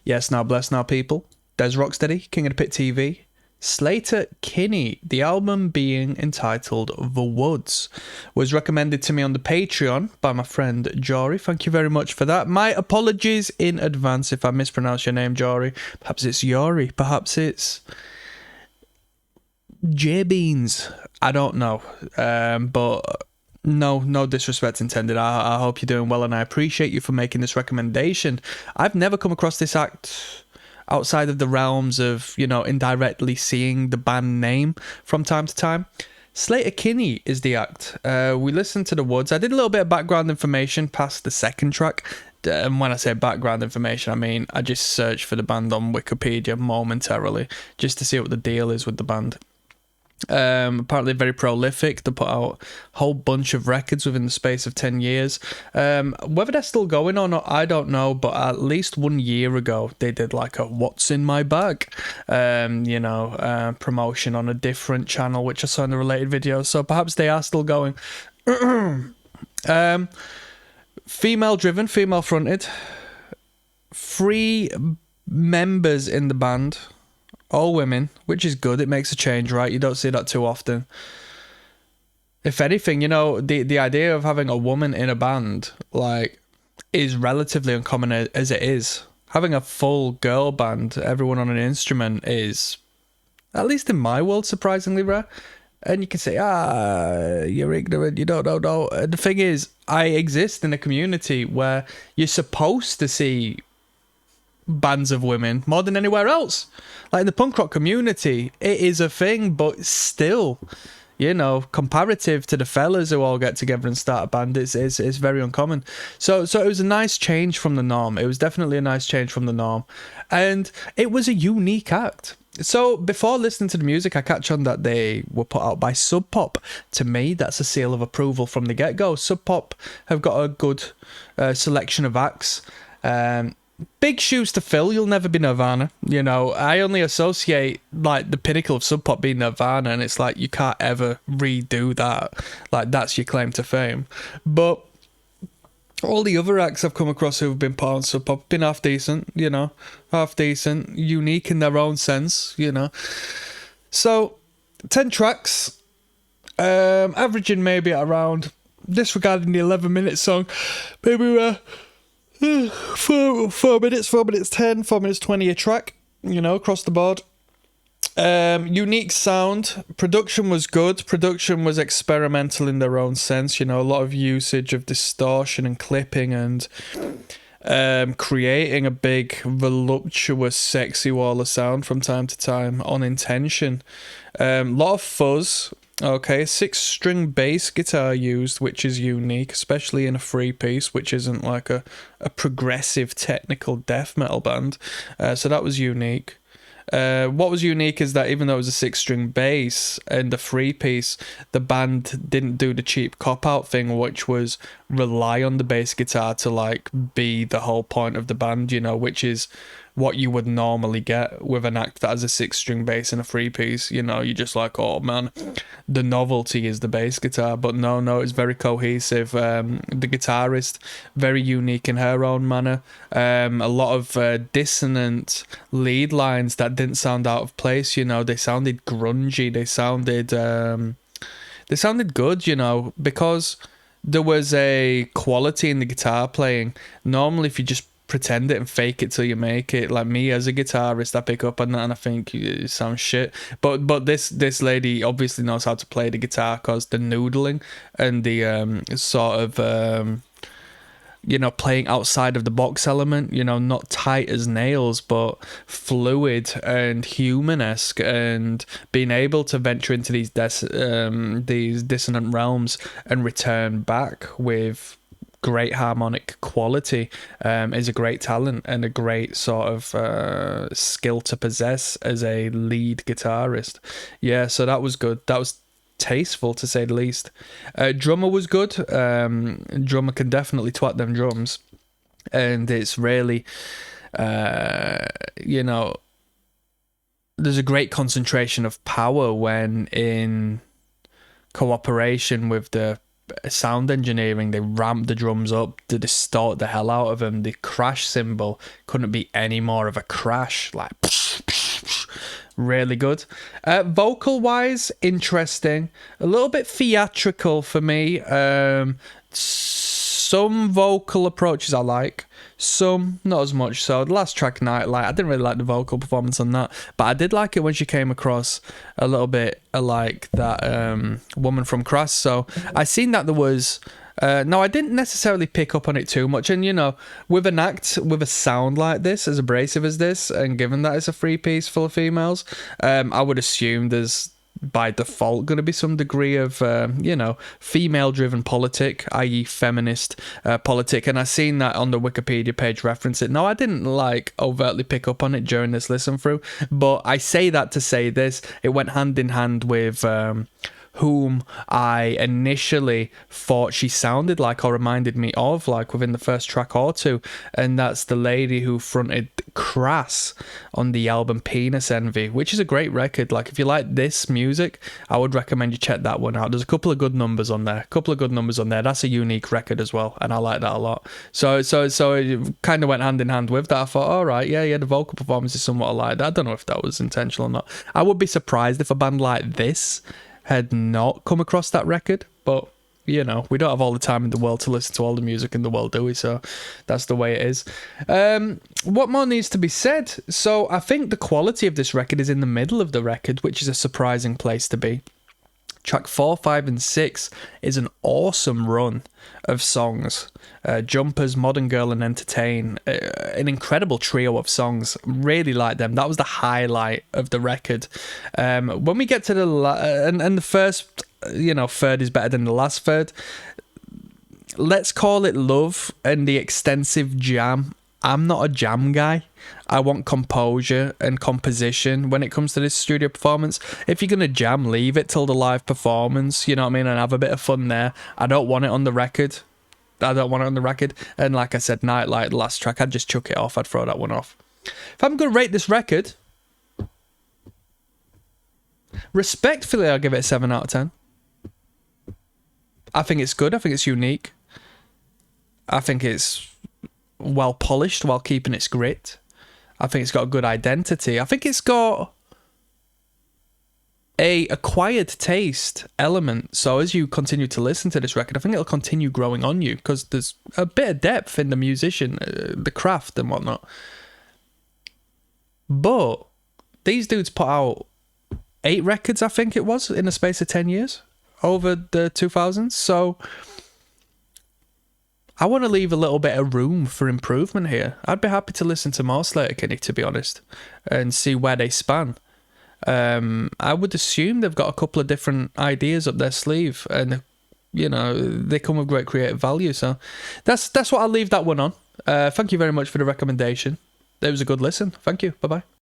Yes, now bless now people. There's Rocksteady, King of the Pit TV. Sleater-Kinney, the album being entitled The Woods, was recommended to me on the Patreon by my friend Jory. Thank you very much for that. My apologies in advance if I mispronounce your name, Jory. Perhaps it's Yori, perhaps it's J-Beans. I don't know. But no disrespect intended. I hope you're doing well, and I appreciate you for making this recommendation. I've never come across this act outside of the realms of, indirectly seeing the band name from time to time. Sleater-Kinney is the act. We listened to The Woods. I did a little bit of background information past the second track. And when I say background information, I mean I just searched for the band on Wikipedia momentarily just to see what the deal is with the band. Apparently very prolific. They put out a whole bunch of records within the space of 10 years. Whether they're still going or not, I don't know, but at least 1 year ago they did like a What's in My Bag promotion on a different channel, which I saw in the related video, so perhaps they are still going. Female driven, female fronted, 3 members in the band, all women, which is good. It makes a change, right? You don't see that too often. If anything, the idea of having a woman in a band is relatively uncommon as it is. Having a full girl band, everyone on an instrument, is, at least in my world, surprisingly rare. And you can say, you're ignorant, you don't know. No. The thing is, I exist in a community where you're supposed to see bands of women more than anywhere else. Like in the punk rock community, it is a thing, but still, comparative to the fellas who all get together and start a band, it's very uncommon. So it was a nice change from the norm. It was definitely a nice change from the norm. And it was a unique act. So before listening to the music, I catch on that they were put out by Sub Pop. To me, that's a seal of approval from the get-go. Sub Pop have got a good selection of acts. Big shoes to fill. You'll never be Nirvana. I only associate the pinnacle of Sub Pop being Nirvana, and it's like you can't ever redo that. That's your claim to fame. But all the other acts I've come across who've been part of Sub Pop have been half decent, half decent, unique in their own sense, So 10 tracks, averaging maybe at around, disregarding the 11-minute song, maybe 4 minutes 10, 4 minutes 20 a track, across the board. Unique sound. Production was good. Production was experimental in their own sense. A lot of usage of distortion and clipping and creating a big, voluptuous, sexy wall of sound from time to time on intention. Lot of fuzz. Okay, 6-string bass guitar used, which is unique, especially in a 3-piece, which isn't like a progressive technical death metal band. So that was unique. What was unique is that even though it was a 6-string bass and a 3-piece, the band didn't do the cheap cop-out thing, which was rely on the bass guitar to be the whole point of the band, which is what you would normally get with an act that has a 6-string bass and a 3-piece. You're just like, oh man, the novelty is the bass guitar. But no, it's very cohesive. The guitarist, very unique in her own manner. A lot of dissonant lead lines that didn't sound out of place. They sounded grungy. They sounded good. Because there was a quality in the guitar playing. Normally, if you just pretend it and fake it till you make it, like me as a guitarist, I pick up on that and I think it sounds shit. But this lady obviously knows how to play the guitar, because the noodling and the sort of playing outside of the box element, not tight as nails, but fluid and human-esque, and being able to venture into these dissonant realms and return back with great harmonic quality is a great talent and a great sort of skill to possess as a lead guitarist. Yeah, so that was good. That was tasteful, to say the least. Drummer was good. Drummer can definitely twat them drums, and it's really there's a great concentration of power when in cooperation with the sound engineering. They ramp the drums up, they distort the hell out of them. The crash cymbal couldn't be any more of a crash. Like, really good. Vocal wise, interesting. A little bit theatrical for me. Some vocal approaches I like, some not as much. So the last track, Nightlight, I didn't really like the vocal performance on that, but I did like it when she came across a little bit like that woman from Crass. So I seen that there was no, I didn't necessarily pick up on it too much. And, you know, with an act with a sound like this, as abrasive as this, and given that it's a free piece full of females, I would assume there's by default going to be some degree of, you know, female-driven politic, i.e. feminist politic. And I seen that on the Wikipedia page reference it. No, I didn't, like, overtly pick up on it during this listen through, but I say that to say this. It went hand in hand with whom I initially thought she sounded like or reminded me of, like within the first track or two, and that's the lady who fronted Crass on the album Penis Envy, which is a great record. Like, if you like this music, I would recommend you check that one out. There's a couple of good numbers on there. That's a unique record as well, and I like that a lot. So it kind of went hand in hand with that. I thought, all right, yeah, the vocal performance is somewhat alike. I don't know if that was intentional or not. I would be surprised if a band like this had not come across that record, but you know, we don't have all the time in the world to listen to all the music in the world, do we? So that's the way it is. What more needs to be said? So I think the quality of this record is in the middle of the record, which is a surprising place to be. Track 4, 5, and 6 is an awesome run of songs. Jumpers, Modern Girl, and Entertain. An incredible trio of songs. Really like them. That was the highlight of the record. When we get to the... and the first, you know, third is better than the last third. Let's call it love and the extensive jam. I'm not a jam guy. I want composure and composition when it comes to this studio performance. If you're going to jam, leave it till the live performance, you know what I mean, and have a bit of fun there. I don't want it on the record. And like I said, Nightlight, the last track, I'd just chuck it off. I'd throw that one off. If I'm going to rate this record, respectfully, I'll give it a 7 out of 10. I think it's good. I think it's unique. I think it's well polished while keeping its grit. I think it's got a good identity. I think it's got a acquired taste element. So as you continue to listen to this record, I think it'll continue growing on you because there's a bit of depth in the musician, the craft and whatnot. But these dudes put out 8 records, I think it was, in the space of 10 years over the 2000s. So I want to leave a little bit of room for improvement here. I'd be happy to listen to more Sleater-Kinney, to be honest, and see where they span. I would assume they've got a couple of different ideas up their sleeve, and you know, they come with great creative value. So that's what I'll leave that one on. Thank you very much for the recommendation. It was a good listen. Thank you. Bye-bye.